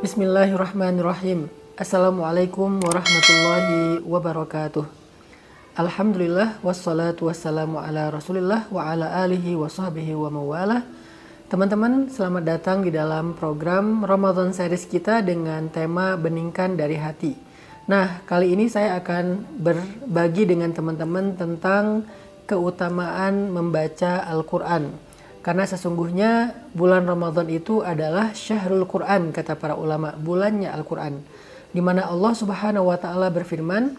Bismillahirrahmanirrahim. Assalamualaikum warahmatullahi wabarakatuh. Alhamdulillah wassalatu wassalamu ala Rasulillah wa ala alihi wa sahbihi wa mawalah. Teman-teman, selamat datang di dalam program Ramadan series kita dengan tema Beningkan dari Hati. Nah, kali ini saya akan berbagi dengan teman-teman tentang keutamaan membaca Al-Quran. Karena sesungguhnya bulan Ramadan itu adalah Syahrul Quran, kata para ulama, bulannya Al-Quran. Di mana Allah Subhanahu wa taala berfirman,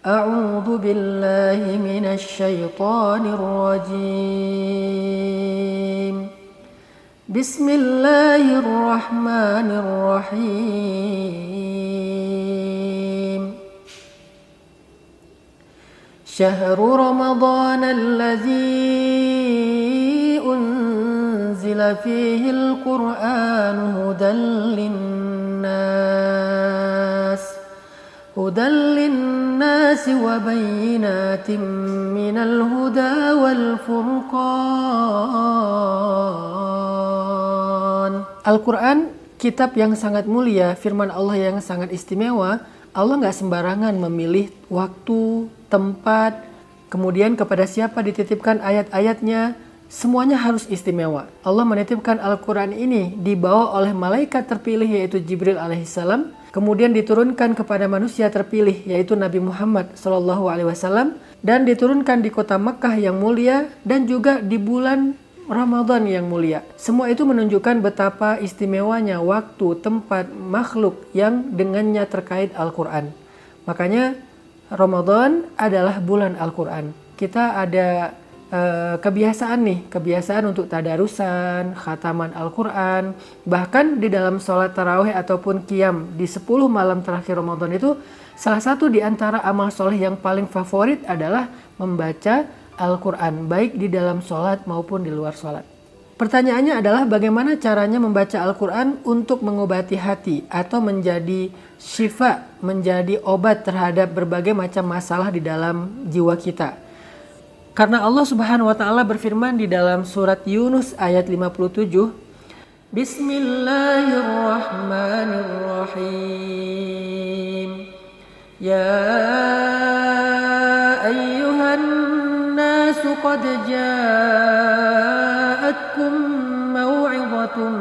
A'udzu billahi minasy syaithanir rajim. Bismillahirrahmanirrahim. Syahrul Ramadan alladzi أنزل فيه القرآن هدى للناس وبينات من الهدى والفرقان. Al-Quran, kitab yang sangat mulia, firman Allah yang sangat istimewa. Allah nggak sembarangan memilih waktu, tempat, kemudian kepada siapa dititipkan ayat-ayatnya. Semuanya harus istimewa. Allah menitipkan Al-Quran ini dibawa oleh malaikat terpilih yaitu Jibril alaihissalam. Kemudian diturunkan kepada manusia terpilih yaitu Nabi Muhammad SAW. Dan diturunkan di kota Makkah yang mulia dan juga di bulan Ramadan yang mulia. Semua itu menunjukkan betapa istimewanya waktu, tempat, makhluk yang dengannya terkait Al-Quran. Makanya Ramadan adalah bulan Al-Quran. Kita ada kebiasaan untuk tadarusan, khataman Al-Quran. Bahkan di dalam sholat tarawih ataupun qiyam di 10 malam terakhir Ramadan itu, salah satu di antara amal soleh yang paling favorit adalah membaca Al-Quran, baik di dalam sholat maupun di luar sholat. Pertanyaannya adalah bagaimana caranya membaca Al-Quran untuk mengobati hati atau menjadi syifa, menjadi obat terhadap berbagai macam masalah di dalam jiwa kita. Karena Allah Subhanahu wa taala berfirman di dalam surat Yunus ayat 57, Bismillahirrahmanirrahim. Ya ayyuhan nasu qad ja'atkum maw'izatun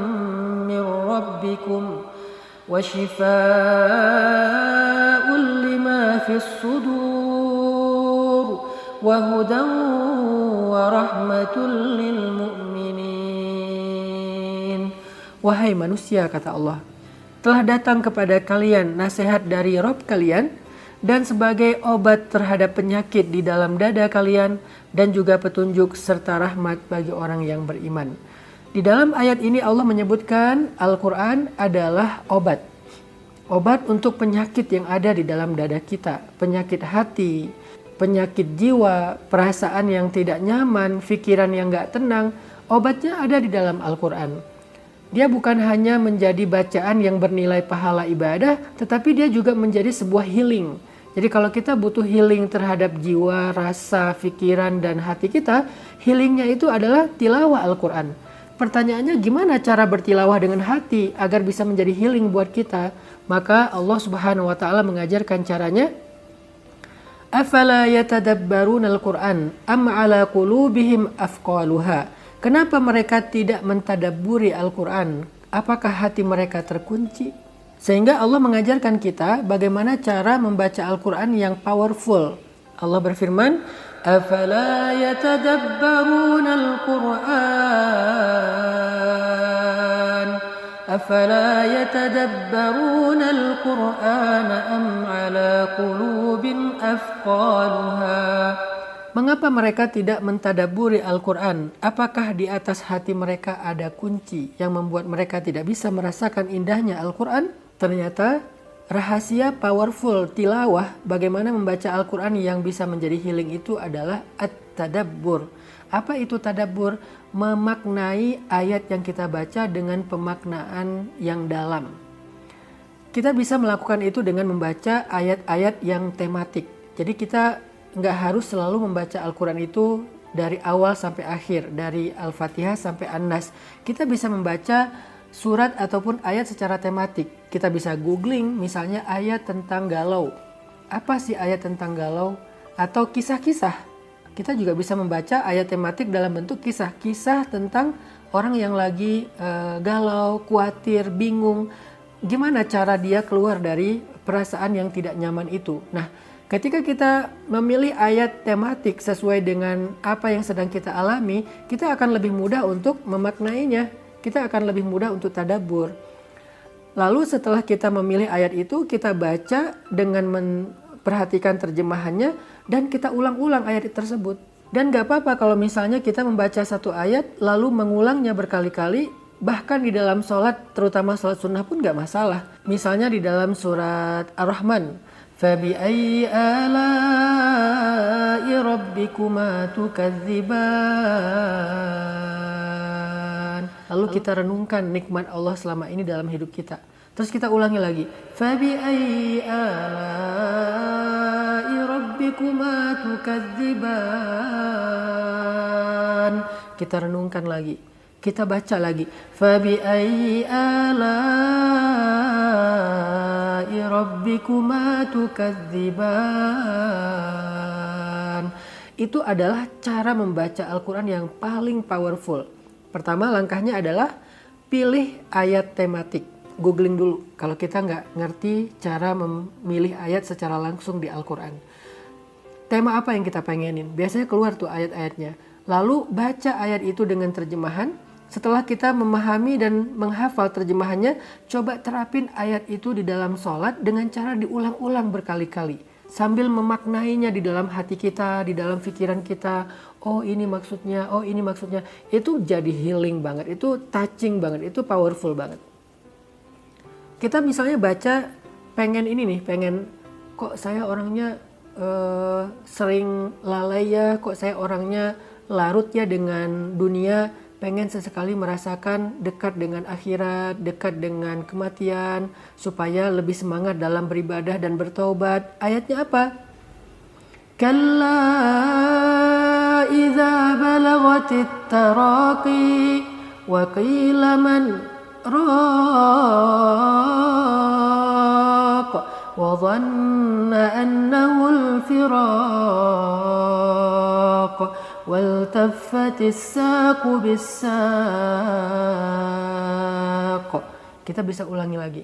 min rabbikum wa shifaa'un lima fis sudur وَهُدًى وَرَحْمَةٌ لِلْمُؤْمِنِينَ. Wahai manusia, kata Allah, telah datang kepada kalian nasihat dari Rabb kalian dan sebagai obat terhadap penyakit di dalam dada kalian dan juga petunjuk serta rahmat bagi orang yang beriman. Di dalam ayat ini Allah menyebutkan Al-Quran adalah obat. Obat untuk penyakit yang ada di dalam dada kita, penyakit hati, penyakit jiwa, perasaan yang tidak nyaman, pikiran yang gak tenang, obatnya ada di dalam Al-Quran. Dia bukan hanya menjadi bacaan yang bernilai pahala ibadah, tetapi dia juga menjadi sebuah healing. Jadi kalau kita butuh healing terhadap jiwa, rasa, pikiran, dan hati kita, healingnya itu adalah tilawah Al-Quran. Pertanyaannya, gimana cara bertilawah dengan hati agar bisa menjadi healing buat kita? Maka Allah Subhanahu wa taala mengajarkan caranya. Afala yatadabbaruna al-Qur'an am ala qulubihim afqaluha. Kenapa mereka tidak mentadabburi Al-Quran? Apakah hati mereka terkunci? Sehingga Allah mengajarkan kita bagaimana cara membaca Al-Quran yang powerful. Allah berfirman, Afala yatadabbaruna al-Qur'an أفلا يتدبرون القرآن أم على قلوب أفقالها. Mengapa mereka tidak mentadaburi Al-Quran? Apakah di atas hati mereka ada kunci yang membuat mereka tidak bisa merasakan indahnya Al-Quran? Ternyata rahasia powerful tilawah bagaimana membaca Al-Quran yang bisa menjadi healing itu adalah at-tadabbur. Apa itu tadabbur? Memaknai ayat yang kita baca dengan pemaknaan yang dalam. Kita bisa melakukan itu dengan membaca ayat-ayat yang tematik. Jadi kita nggak harus selalu membaca Al-Quran itu dari awal sampai akhir, dari Al-Fatihah sampai An-Nas. Kita bisa membaca surat ataupun ayat secara tematik. Kita bisa googling misalnya ayat tentang galau. Apa sih ayat tentang galau? Atau kisah-kisah. Kita juga bisa membaca ayat tematik dalam bentuk kisah-kisah tentang orang yang lagi galau, khawatir, bingung. Gimana cara dia keluar dari perasaan yang tidak nyaman itu. Nah, ketika kita memilih ayat tematik sesuai dengan apa yang sedang kita alami, kita akan lebih mudah untuk memaknainya. Kita akan lebih mudah untuk tadabbur. Lalu setelah kita memilih ayat itu, kita baca dengan memperhatikan terjemahannya dan kita ulang-ulang ayat tersebut. Dan gak apa-apa kalau misalnya kita membaca satu ayat lalu mengulangnya berkali-kali, bahkan di dalam sholat, terutama sholat sunnah pun gak masalah. Misalnya di dalam surat Ar-Rahman, فَبِأَيِّ آلَاءِ رَبِّكُمَا تُكَذِّبَانِ. Lalu kita renungkan nikmat Allah selama ini dalam hidup kita. Terus kita ulangi lagi. فَبِأَيِّ آلَاءِ رَبِّكُمَا تُكَذِّبَانِ. Kita renungkan lagi. Kita baca lagi. فَبِأَيِّ آلَاءِ رَبِّكُمَا تُكَذِّبَانِ. Itu adalah cara membaca Al-Quran yang paling powerful. Pertama langkahnya adalah pilih ayat tematik. Googling dulu kalau kita nggak ngerti cara memilih ayat secara langsung di Al-Quran. Tema apa yang kita pengenin? Biasanya keluar tuh ayat-ayatnya. Lalu baca ayat itu dengan terjemahan. Setelah kita memahami dan menghafal terjemahannya, coba terapin ayat itu di dalam sholat dengan cara diulang-ulang berkali-kali. Sambil memaknainya di dalam hati kita, di dalam pikiran kita. Oh ini maksudnya, oh ini maksudnya. Itu jadi healing banget, itu touching banget, itu powerful banget. Kita misalnya baca pengen ini nih, pengen kok saya orangnya sering lalai ya, kok saya orangnya larut ya dengan dunia, pengen sesekali merasakan dekat dengan akhirat, dekat dengan kematian, supaya lebih semangat dalam beribadah dan bertaubat. Ayatnya apa? Kalla idza balagatit taraqi wa qila man raq wa dhanna annahu al-firaq وَالْتَفَّتِ السَّاقُ بِالسَّاقِ. Kita bisa ulangi lagi.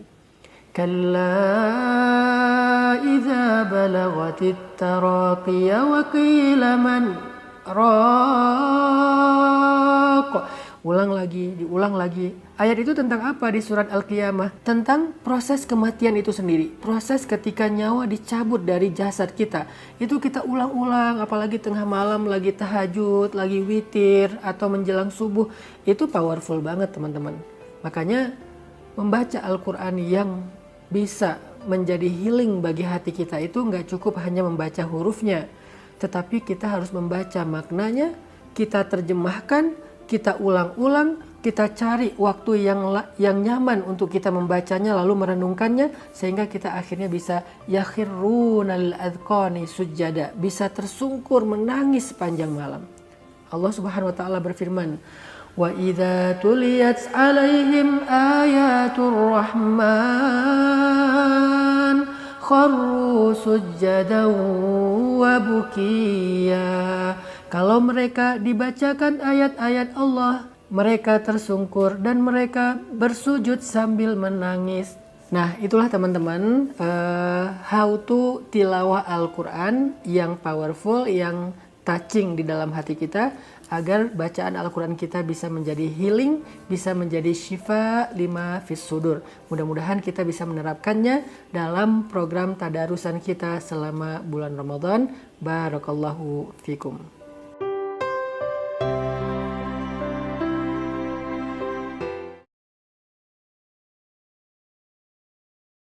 كَلَّا إِذَا بَلَغَتِ التَّرَاقِيَ وَقِيلَ مَنْ رَاقٍ. Ulang lagi, diulang lagi. Ayat itu tentang apa di surat Al-Qiyamah? Tentang proses kematian itu sendiri. Proses ketika nyawa dicabut dari jasad kita. Itu kita ulang-ulang, apalagi tengah malam lagi tahajud, lagi witir, atau menjelang subuh. Itu powerful banget teman-teman. Makanya membaca Al-Quran yang bisa menjadi healing bagi hati kita itu nggak cukup hanya membaca hurufnya. Tetapi kita harus membaca maknanya, kita terjemahkan, kita ulang-ulang, kita cari waktu yang nyaman untuk kita membacanya lalu merenungkannya sehingga kita akhirnya bisa yakhirruna lil adqani sujada, bisa tersungkur menangis sepanjang malam. Allah Subhanahu wa taala berfirman, "Wa idza tuliyat 'alaihim ayatur rahman kharru sujadan wa bukiya." Kalau mereka dibacakan ayat-ayat Allah, mereka tersungkur dan mereka bersujud sambil menangis. Nah, itulah teman-teman how to tilawah Al-Quran yang powerful, yang touching di dalam hati kita, agar bacaan Al-Quran kita bisa menjadi healing, bisa menjadi syifa lima fis sudur. Mudah-mudahan kita bisa menerapkannya dalam program tadarusan kita selama bulan Ramadan. Barakallahu fikum.